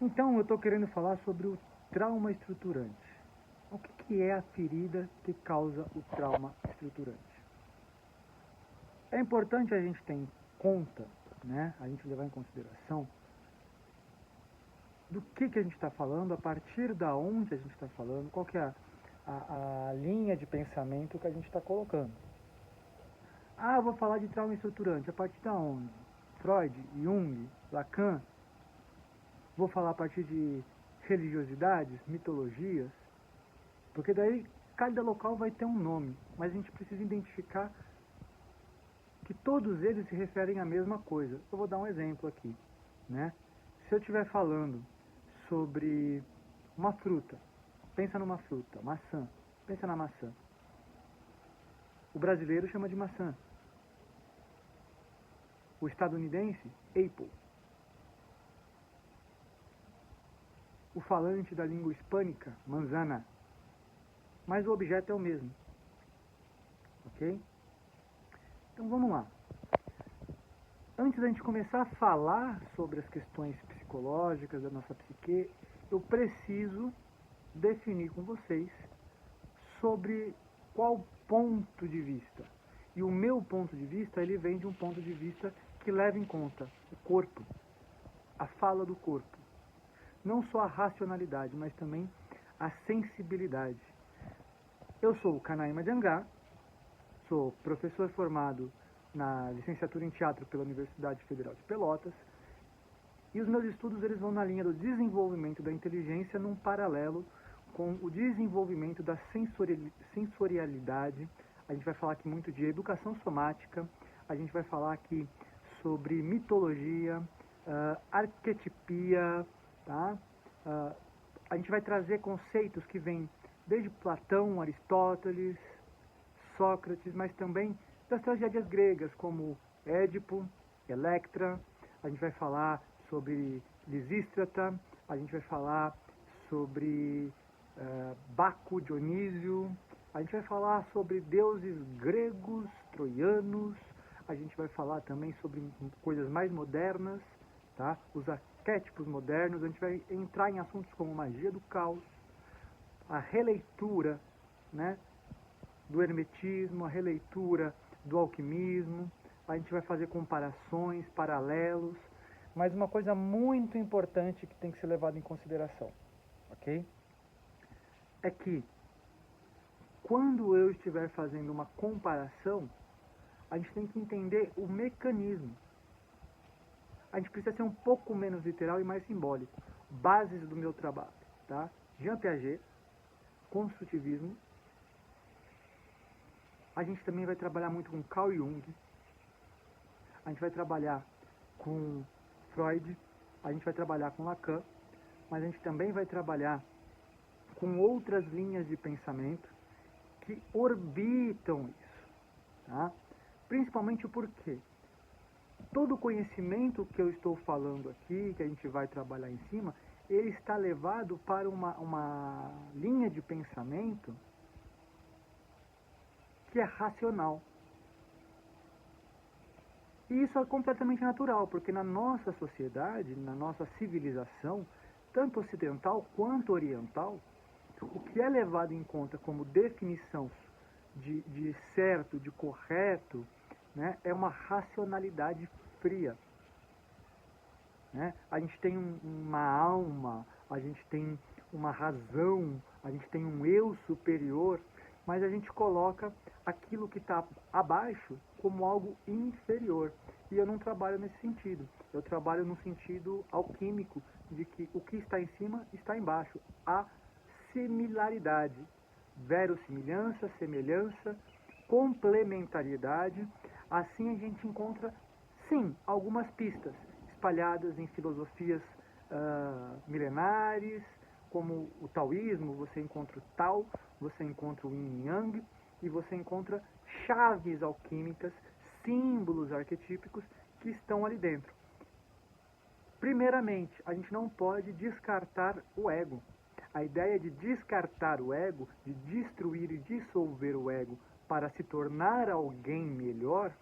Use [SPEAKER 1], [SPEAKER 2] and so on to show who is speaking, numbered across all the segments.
[SPEAKER 1] Então, eu estou querendo falar sobre o trauma estruturante. O que é a ferida que causa o trauma estruturante? É importante a gente ter em conta, né, a gente levar em consideração do que a gente está falando, a partir da onde a gente está falando, qual que é a linha de pensamento que a gente está colocando. Ah, eu vou falar de trauma estruturante, a partir da onde? Freud, Jung, Lacan? Vou falar a partir de religiosidades, mitologias? Porque daí cada local vai ter um nome, mas a gente precisa identificar que todos eles se referem à mesma coisa. Eu vou dar um exemplo aqui, né? Se eu estiver falando sobre uma fruta, pensa numa fruta, maçã, pensa na maçã. O brasileiro chama de maçã. O estadunidense, apple. O falante da língua hispânica, manzana. Mas o objeto é o mesmo. Ok? Então vamos lá. Antes da gente começar a falar sobre as questões psicológicas da nossa psique, eu preciso definir com vocês sobre qual ponto de vista. E o meu ponto de vista, ele vem de um ponto de vista que leva em conta o corpo, a fala do corpo. Não só a racionalidade, mas também a sensibilidade. Eu sou o Canaima Jangá, sou professor formado na licenciatura em teatro pela Universidade Federal de Pelotas, e os meus estudos eles vão na linha do desenvolvimento da inteligência num paralelo com o desenvolvimento da sensorialidade. A gente vai falar aqui muito de educação somática, a gente vai falar aqui sobre mitologia, arquetipia, tá? A gente vai trazer conceitos que vêm desde Platão, Aristóteles, Sócrates, mas também das tragédias gregas, como Édipo, Electra. A gente vai falar sobre Lisístrata, a gente vai falar sobre Baco, Dionísio, a gente vai falar sobre deuses gregos, troianos, a gente vai falar também sobre coisas mais modernas, tá? Os arquétipos modernos, a gente vai entrar em assuntos como magia do caos, a releitura, né, do hermetismo, a releitura do alquimismo, a gente vai fazer comparações, paralelos, mas uma coisa muito importante que tem que ser levada em consideração, ok? É que quando eu estiver fazendo uma comparação, a gente tem que entender o mecanismo. A gente precisa ser um pouco menos literal e mais simbólico. Bases do meu trabalho, tá? Jean Piaget, construtivismo. A gente também vai trabalhar muito com Carl Jung. A gente vai trabalhar com Freud. A gente vai trabalhar com Lacan. Mas a gente também vai trabalhar com outras linhas de pensamento que orbitam isso, tá? Principalmente o porquê. Todo o conhecimento que eu estou falando aqui, que a gente vai trabalhar em cima, ele está levado para uma linha de pensamento que é racional. E isso é completamente natural, porque na nossa sociedade, na nossa civilização, tanto ocidental quanto oriental, o que é levado em conta como definição de certo, de correto, né, é uma racionalidade fria. Né? A gente tem uma alma, a gente tem uma razão, a gente tem um eu superior, mas a gente coloca aquilo que está abaixo como algo inferior. E eu não trabalho nesse sentido. Eu trabalho no sentido alquímico de que o que está em cima está embaixo. A similaridade, verossimilhança, semelhança, complementariedade. Assim a gente encontra, sim, algumas pistas espalhadas em filosofias milenares, como o taoísmo. Você encontra o Tao, você encontra o Yin Yang, e você encontra chaves alquímicas, símbolos arquetípicos que estão ali dentro. Primeiramente, a gente não pode descartar o ego. A ideia de descartar o ego, de destruir e dissolver o ego para se tornar alguém melhor,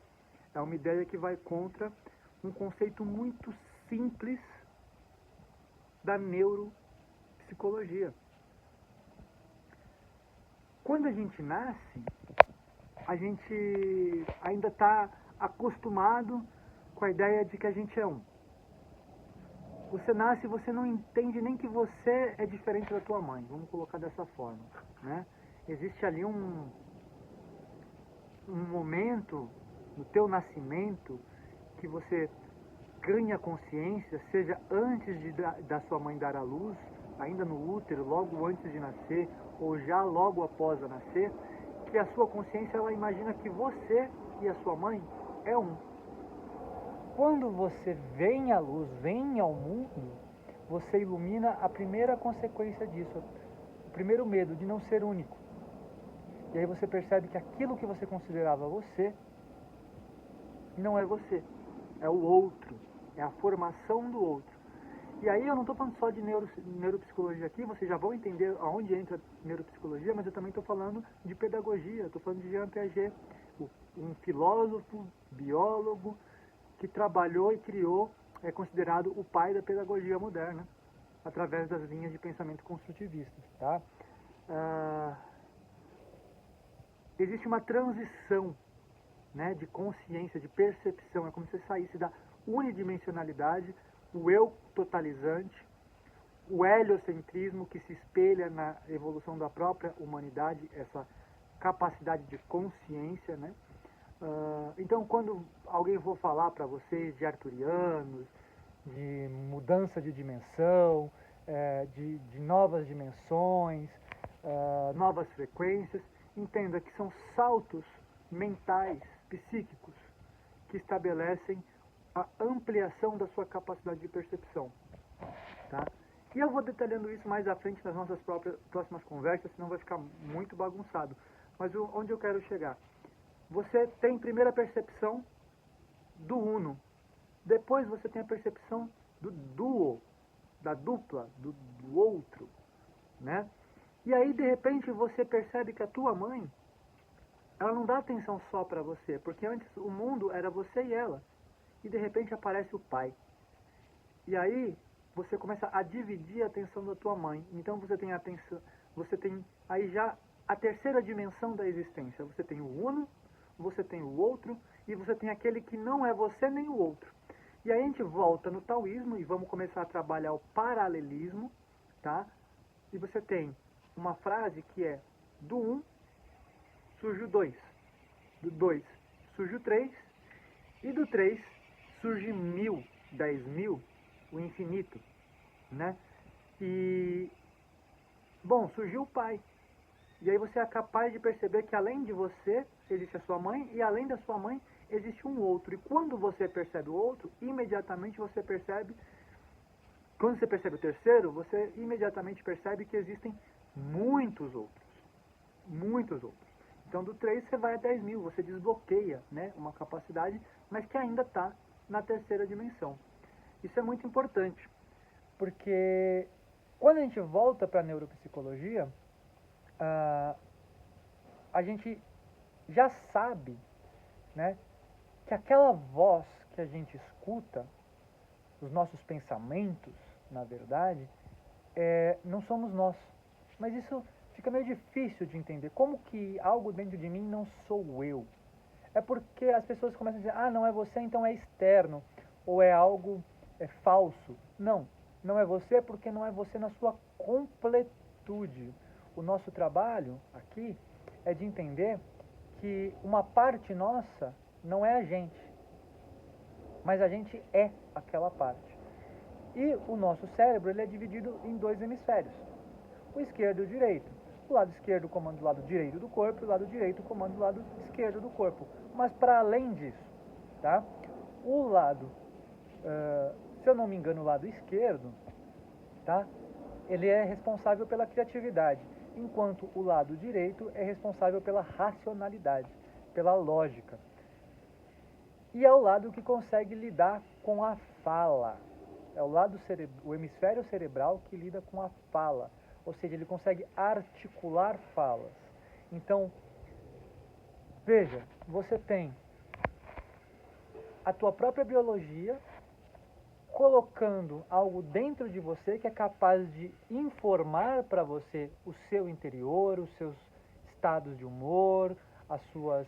[SPEAKER 1] é uma ideia que vai contra um conceito muito simples da neuropsicologia. Quando a gente nasce, a gente ainda está acostumado com a ideia de que a gente é um. Você nasce e você não entende nem que você é diferente da tua mãe, vamos colocar dessa forma, né? Existe ali um momento no teu nascimento que você ganha consciência, seja antes da sua mãe dar à luz, ainda no útero, logo antes de nascer, ou já logo após a nascer, que a sua consciência, ela imagina que você e a sua mãe é um. Quando você vem à luz, vem ao mundo, você ilumina a primeira consequência disso, o primeiro medo de não ser único. E aí você percebe que aquilo que você considerava você, não é você, é o outro, é a formação do outro. E aí eu não estou falando só de neuropsicologia aqui, vocês já vão entender aonde entra a neuropsicologia, mas eu também estou falando de pedagogia, estou falando de Jean Piaget, um filósofo, biólogo, que trabalhou e criou, é considerado o pai da pedagogia moderna, através das linhas de pensamento construtivistas. Tá? Existe uma transição, né, de consciência, de percepção, é como se você saísse da unidimensionalidade, o eu totalizante, o heliocentrismo que se espelha na evolução da própria humanidade, essa capacidade de consciência, né? Então, quando alguém for falar para vocês de arturianos, de mudança de dimensão, de novas dimensões, novas frequências, entenda que são saltos mentais, psíquicos, que estabelecem a ampliação da sua capacidade de percepção. Tá? E eu vou detalhando isso mais à frente nas nossas próximas conversas, senão vai ficar muito bagunçado. Mas onde eu quero chegar? Você tem primeiro a percepção do uno, depois você tem a percepção do duo, da dupla, do outro, né? E aí, de repente, você percebe que a tua mãe, ela não dá atenção só para você, porque antes o mundo era você e ela, e de repente aparece o pai. E aí, você começa a dividir a atenção da tua mãe. Então você tem atenção, você tem aí já a terceira dimensão da existência. Você tem o uno, você tem o outro e você tem aquele que não é você nem o outro. E aí a gente volta no taoísmo e vamos começar a trabalhar o paralelismo, tá? E você tem uma frase que é: do 1 surge o 2, do 2 surge o 3 e do 3 surge 1000, 10.000, o infinito, né? E, bom, surgiu o pai. E aí você é capaz de perceber que além de você existe a sua mãe e além da sua mãe existe um outro. E quando você percebe o outro, imediatamente você percebe, quando você percebe o terceiro, você imediatamente percebe que existem muitos outros. Muitos outros. Então do 3 você vai a 10.000, você desbloqueia, né, uma capacidade, mas que ainda está na terceira dimensão. Isso é muito importante, porque quando a gente volta para a neuropsicologia, a gente já sabe, né, que aquela voz que a gente escuta, os nossos pensamentos, na verdade, não somos nós. Mas isso fica meio difícil de entender. Como que algo dentro de mim não sou eu? É porque as pessoas começam a dizer: ah, não é você, então é externo, ou é algo falso. Não, não é você porque não é você na sua completude. O nosso trabalho aqui é de entender que uma parte nossa não é a gente, mas a gente é aquela parte. E o nosso cérebro, ele é dividido em dois hemisférios, o esquerdo e o direito. O lado esquerdo comanda o lado direito do corpo e o lado direito comanda o lado esquerdo do corpo. Mas para além disso, tá? O lado, se eu não me engano, o lado esquerdo, tá? Ele é responsável pela criatividade, enquanto o lado direito é responsável pela racionalidade, pela lógica. E é o lado que consegue lidar com a fala. É o hemisfério cerebral que lida com a fala. Ou seja, ele consegue articular falas. Então, veja, você tem a tua própria biologia
[SPEAKER 2] colocando algo dentro de você que é capaz de informar para você o seu interior, os seus estados de humor, as suas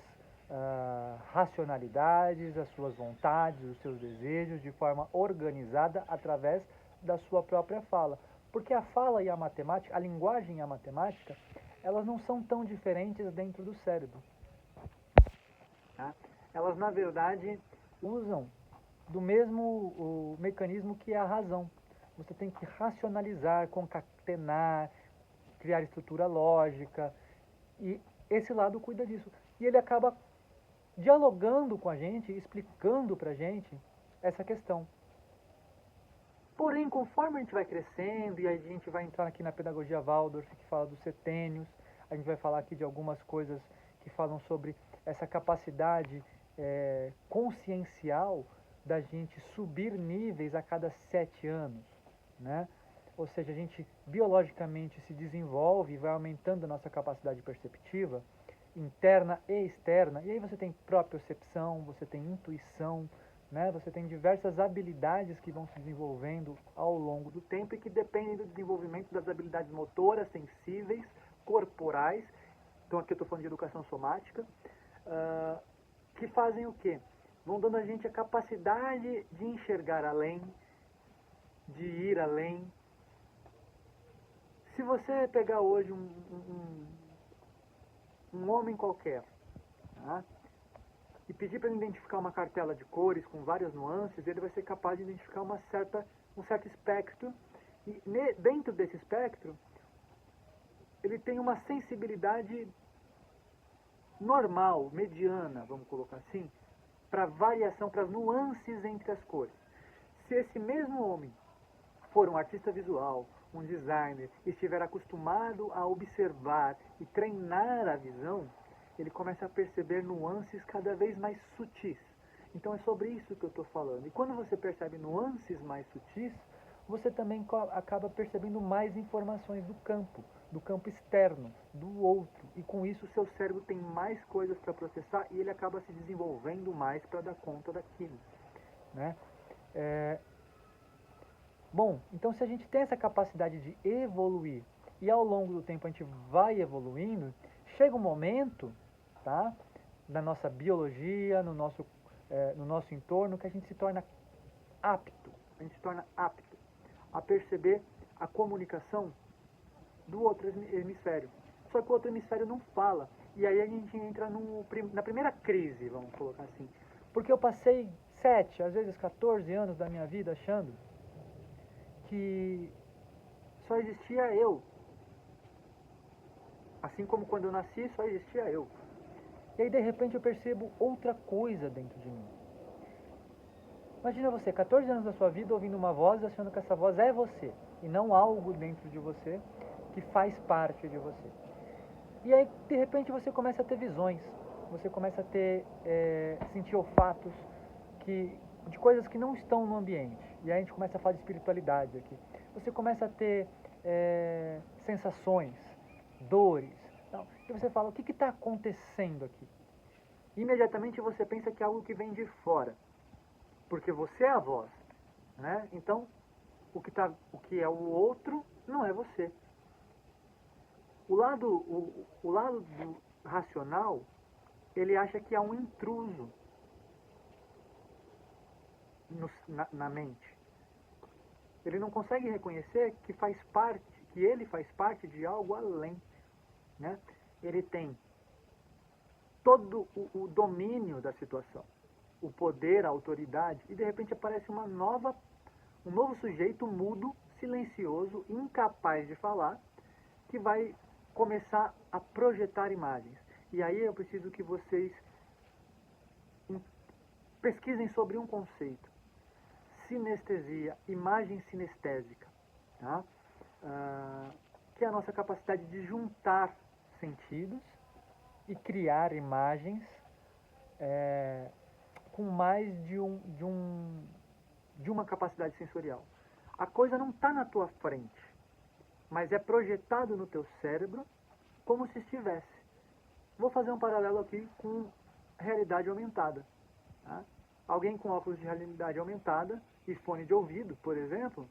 [SPEAKER 2] racionalidades, as suas vontades, os seus desejos de forma organizada através da sua própria fala. Porque a fala e a matemática, a linguagem e a matemática, elas não são tão diferentes dentro do cérebro. Tá? Elas, na verdade, usam do mesmo o mecanismo que é a razão. Você tem que racionalizar, concatenar, criar estrutura lógica, e esse lado cuida disso. E ele acaba dialogando com a gente, explicando pra gente essa questão. Porém, conforme a gente vai crescendo, e a gente vai entrar aqui na pedagogia Waldorf, que fala dos setênios, a gente vai falar aqui de algumas coisas que falam sobre essa capacidade consciencial da gente subir níveis a cada 7 anos, né? Ou seja, a gente biologicamente se desenvolve e vai aumentando a nossa capacidade perceptiva, interna e externa, e aí você tem propriocepção, você tem intuição, né? Você tem diversas habilidades que vão se desenvolvendo ao longo do tempo e que dependem do desenvolvimento das habilidades motoras, sensíveis, corporais. Então aqui eu estou falando de educação somática, que fazem o quê? Vão dando a gente a capacidade de enxergar além, de ir além. Se você pegar hoje um homem qualquer, tá? E pedir para ele identificar uma cartela de cores com várias nuances, ele vai ser capaz de identificar um certo espectro, e dentro desse espectro, ele tem uma sensibilidade normal, mediana, vamos colocar assim, para variação, para as nuances entre as cores. Se esse mesmo homem for um artista visual, um designer, e estiver acostumado a observar e treinar a visão, ele começa a perceber nuances cada vez mais sutis. Então é sobre isso que eu estou falando. E quando você percebe nuances mais sutis, você também acaba percebendo mais informações do campo externo, do outro. E com isso o seu cérebro tem mais coisas para processar e ele acaba se desenvolvendo mais para dar conta daquilo, né? Bom, então se a gente tem essa capacidade de evoluir e ao longo do tempo a gente vai evoluindo, chega um momento, tá, na nossa biologia, no nosso entorno, que a gente se torna apto, a perceber a comunicação do outro hemisfério. Só que o outro hemisfério não fala. E aí a gente entra na primeira crise, vamos colocar assim. Porque eu passei 7, às vezes 14 anos da minha vida achando que só existia eu. Assim como quando eu nasci, só existia eu. E aí de repente eu percebo outra coisa dentro de mim. Imagina você, 14 anos da sua vida, ouvindo uma voz, achando que essa voz é você, e não algo dentro de você que faz parte de você. E aí, de repente, você começa a ter visões, você começa a ter, sentir olfatos de coisas que não estão no ambiente. E aí a gente começa a falar de espiritualidade aqui. Você começa a ter sensações, dores. Não. E você fala, o que está acontecendo aqui? Imediatamente você pensa que é algo que vem de fora. Porque você é a voz, né? Então, o que é o outro não é você. O lado do racional, ele acha que há um intruso na mente. Ele não consegue reconhecer que ele faz parte de algo além, né? Ele tem todo o domínio da situação, o poder, a autoridade, e de repente aparece um novo sujeito mudo, silencioso, incapaz de falar, que vai começar a projetar imagens. E aí eu preciso que vocês pesquisem sobre um conceito. Sinestesia, imagem sinestésica, tá? Que é a nossa capacidade de juntar sentidos e criar imagens com mais de uma capacidade sensorial. A coisa não está na tua frente, mas é projetado no teu cérebro como se estivesse. Vou fazer um paralelo aqui com realidade aumentada. Tá? Alguém com óculos de realidade aumentada
[SPEAKER 1] e fone de ouvido, por exemplo,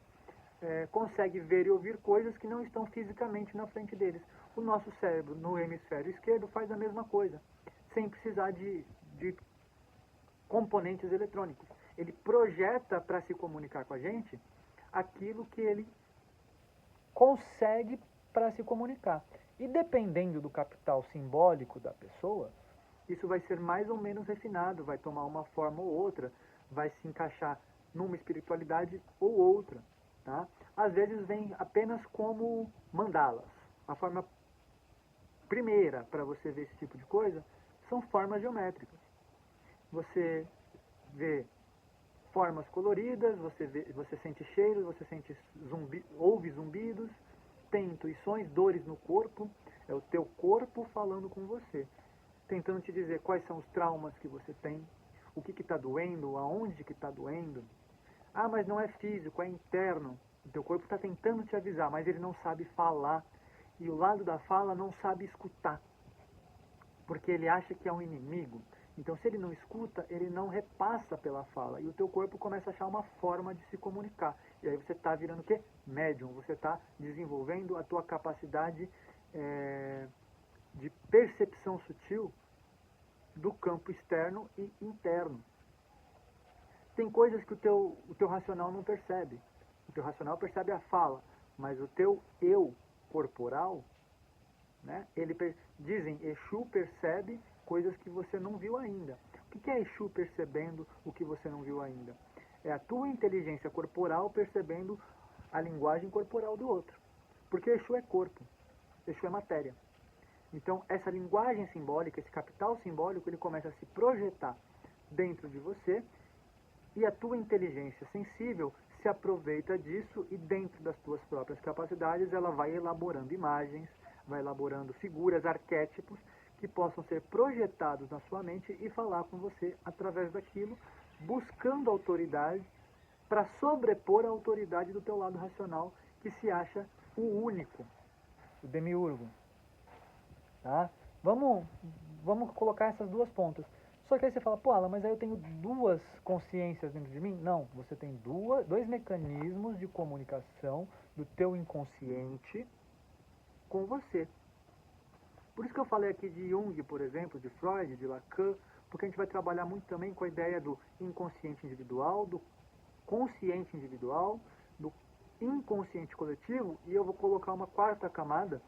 [SPEAKER 1] consegue ver e ouvir coisas que não estão fisicamente na frente deles. O nosso cérebro, no hemisfério esquerdo, faz a mesma coisa, sem precisar de componentes eletrônicos. Ele projeta para se comunicar com a gente aquilo que ele
[SPEAKER 2] consegue para se comunicar. E dependendo do capital simbólico da pessoa,
[SPEAKER 1] isso vai ser mais ou menos refinado, vai tomar uma forma ou outra, vai se encaixar numa espiritualidade ou outra. Tá? Às vezes vem apenas como mandalas. A forma primeira para você ver esse tipo de coisa são formas geométricas. Você vê formas coloridas, você sente cheiros, você ouve zumbidos, tem intuições, dores no corpo, é o teu corpo falando com você, tentando te dizer quais são os traumas que você tem, o que está doendo, aonde que está doendo. Ah, mas não é físico, é interno. O teu corpo está tentando te avisar, mas ele não sabe falar. E o lado da fala não sabe escutar, porque ele acha que é um inimigo. Então, se ele não escuta, ele não repassa pela fala. E o teu corpo começa a achar uma forma de se comunicar. E aí você está virando o quê? Médium. Você está desenvolvendo a tua capacidade de percepção sutil do campo externo e interno. Tem coisas que o teu racional não percebe. O teu racional percebe a fala, mas o teu eu corporal, né, dizem, Exu percebe coisas que você não viu ainda. O que é Exu percebendo o que você não viu ainda? É a tua inteligência corporal percebendo a linguagem corporal do outro. Porque Exu é corpo, Exu é matéria. Então, essa linguagem simbólica, esse capital simbólico, ele começa a se projetar dentro de você e a tua inteligência sensível se aproveita disso e dentro das tuas próprias capacidades ela vai elaborando imagens, vai elaborando figuras, arquétipos que possam ser projetados na sua mente e falar com você através daquilo, buscando autoridade para sobrepor a autoridade do teu lado racional que se acha o único.
[SPEAKER 2] O demiurgo. Tá? Vamos colocar essas duas pontas. Só que aí você fala, pô, Alan, mas aí eu tenho duas consciências dentro de mim? Não, você tem dois mecanismos de comunicação do teu inconsciente
[SPEAKER 1] com você. Por isso que eu falei aqui de Jung, por exemplo, de Freud, de Lacan, porque a gente vai trabalhar muito também com a ideia do inconsciente individual, do consciente individual, do inconsciente coletivo, e eu vou colocar uma quarta camada,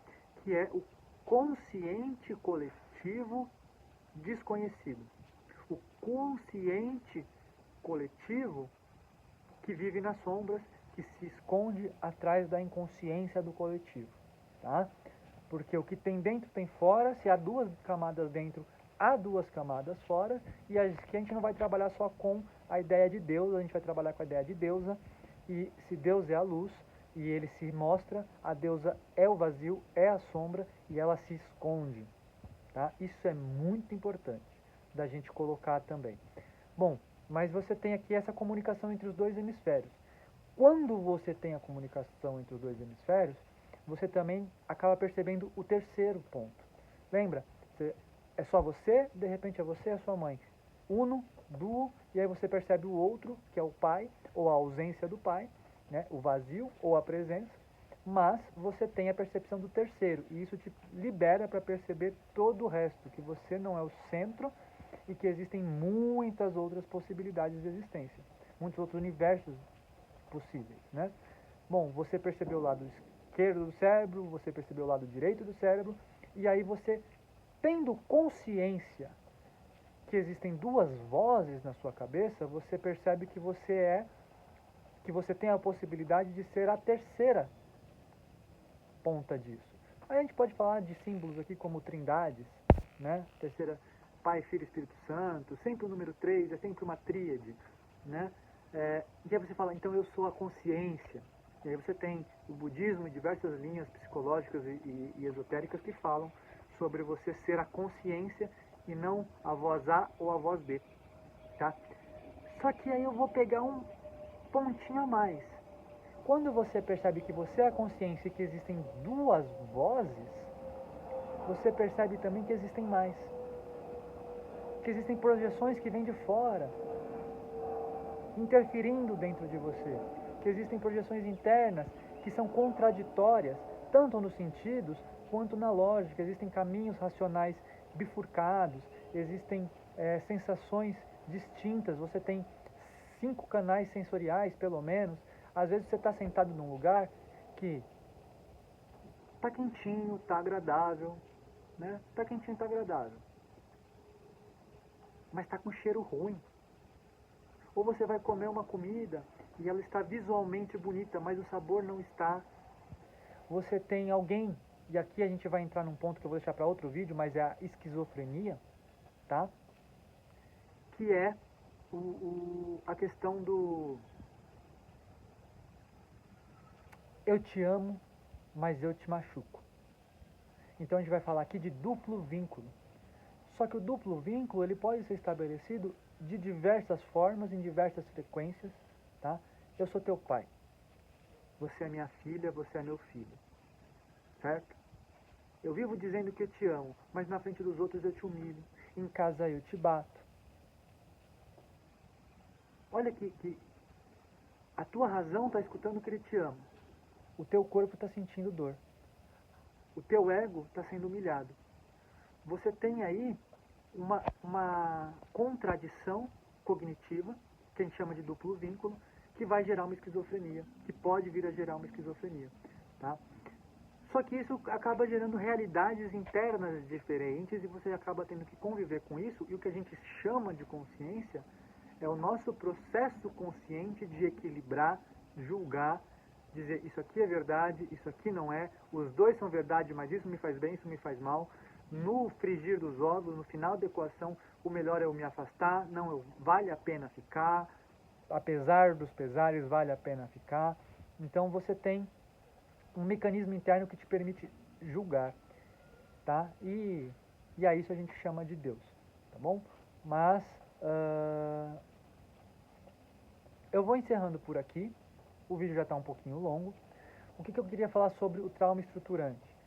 [SPEAKER 1] que é o consciente coletivo desconhecido. O consciente coletivo que vive nas sombras,
[SPEAKER 2] que se esconde atrás da inconsciência do coletivo, tá? Porque o que tem dentro tem fora, se há duas camadas dentro, há duas camadas fora, e aqui a gente não vai trabalhar só com a ideia de Deus, a gente vai trabalhar com a ideia de deusa, e se Deus é a luz, e ele se mostra, a deusa é o vazio, é a sombra, e ela se esconde, tá? Isso é muito importante da gente colocar também. Bom, mas você tem aqui essa comunicação entre os dois hemisférios. Quando você tem a comunicação entre os dois hemisférios, você também acaba percebendo o terceiro ponto. Lembra? É só você, de repente é você e a sua mãe. Uno, duo, e aí você percebe o outro, que é o pai, ou a ausência do pai, né? O vazio ou a presença, mas você tem a percepção do terceiro, e isso te libera para perceber todo o resto, que você não é o centro e que existem muitas outras possibilidades de existência, muitos outros universos possíveis, né? Bom, você percebeu o lado esquerdo do cérebro, você percebeu o lado direito do cérebro, e aí você, tendo consciência que existem duas vozes na sua cabeça, você percebe que você tem a possibilidade de ser a terceira ponta disso. Aí a gente pode falar de símbolos aqui como trindades, né?
[SPEAKER 1] Terceira, Pai, Filho e Espírito Santo, sempre o número 3, é sempre uma tríade, né? E aí você fala, então eu sou a consciência. E aí você tem o budismo e diversas linhas psicológicas e esotéricas que falam sobre você ser a consciência e não a voz A ou a voz B, tá? Só que aí eu vou pegar um pontinho a mais.
[SPEAKER 2] Quando você percebe que você é a consciência e que existem duas vozes, você percebe também que existem mais. Que existem projeções que vêm de fora. interferindo dentro de você, que existem projeções internas que são contraditórias, tanto nos sentidos quanto na lógica. Existem caminhos racionais bifurcados, existem sensações distintas, você tem 5 canais sensoriais, pelo menos. Às vezes você está sentado num lugar que
[SPEAKER 1] tá quentinho, tá agradável, né? Tá quentinho, tá agradável. Mas tá com cheiro ruim. Ou você vai comer uma comida e ela está visualmente bonita, mas o sabor não está.
[SPEAKER 2] Você tem alguém, e aqui a gente vai entrar num ponto que eu vou deixar para outro vídeo, mas é a esquizofrenia, tá?
[SPEAKER 1] Que é a questão do
[SPEAKER 2] eu te amo, mas eu te machuco. Então a gente vai falar aqui de duplo vínculo. Só que o duplo vínculo ele pode ser estabelecido de diversas formas, em diversas frequências, tá? Eu sou teu pai.
[SPEAKER 1] Você é minha filha, você é meu filho. Certo? Eu vivo dizendo que eu te amo, mas na frente dos outros eu te humilho.
[SPEAKER 2] Em casa eu te bato.
[SPEAKER 1] Olha que a tua razão está escutando que ele te ama.
[SPEAKER 2] O teu corpo está sentindo dor.
[SPEAKER 1] O teu ego está sendo humilhado. Você tem aí uma contradição cognitiva, que a gente chama de duplo vínculo, que vai gerar uma esquizofrenia, que pode vir a gerar uma esquizofrenia. Tá? Só que isso acaba gerando realidades internas diferentes e você acaba tendo que conviver com isso, e o que a gente chama de consciência é o nosso processo consciente de equilibrar, julgar, dizer isso aqui é verdade, isso aqui não é, os dois são verdade, mas isso me faz bem, isso me faz mal. No frigir dos ovos, no final da equação, o melhor é eu me afastar, não, vale a pena ficar.
[SPEAKER 2] Apesar dos pesares, vale a pena ficar. Então você tem um mecanismo interno que te permite julgar, tá? E a isso a gente chama de Deus, tá bom? Mas eu vou encerrando por aqui. O vídeo já está um pouquinho longo. O que eu queria falar sobre o trauma estruturante?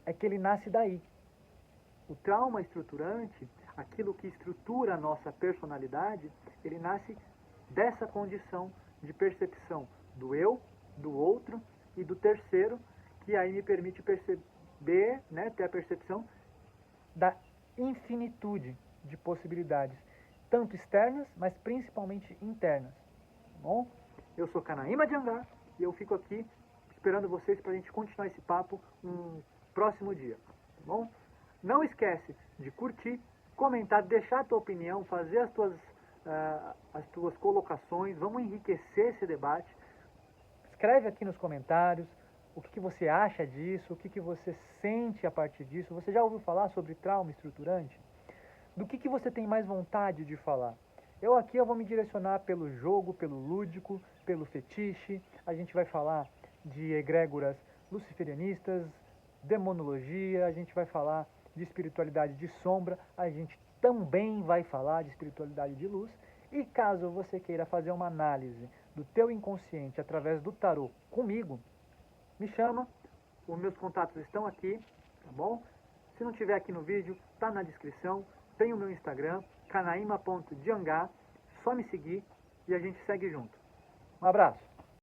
[SPEAKER 2] É que ele nasce daí.
[SPEAKER 1] O trauma estruturante, aquilo que estrutura a nossa personalidade, ele nasce dessa condição de percepção do eu, do outro e do terceiro, que aí me permite perceber, né, ter a percepção
[SPEAKER 2] da infinitude de possibilidades, tanto externas, mas principalmente internas. Tá bom?
[SPEAKER 1] Eu sou Canaíma de Angá e eu fico aqui esperando vocês para a gente continuar esse papo um próximo dia. Tá bom? Não esquece de curtir, comentar, deixar a tua opinião, fazer as tuas colocações. Vamos enriquecer esse debate.
[SPEAKER 2] Escreve aqui nos comentários o que você acha disso, o que você sente a partir disso. Você já ouviu falar sobre trauma estruturante? Do que você tem mais vontade de falar? Eu vou me direcionar pelo jogo, pelo lúdico, pelo fetiche. A gente vai falar de egrégoras luciferianistas, demonologia, a gente vai falar de espiritualidade de sombra, a gente também vai falar de espiritualidade de luz. E caso você queira fazer uma análise do teu inconsciente através do tarô comigo, me chama.
[SPEAKER 1] Os meus contatos estão aqui, tá bom? Se não tiver aqui no vídeo, tá na descrição. Tem o meu Instagram, canaima.diangá. Só me seguir e a gente segue junto.
[SPEAKER 2] Um abraço.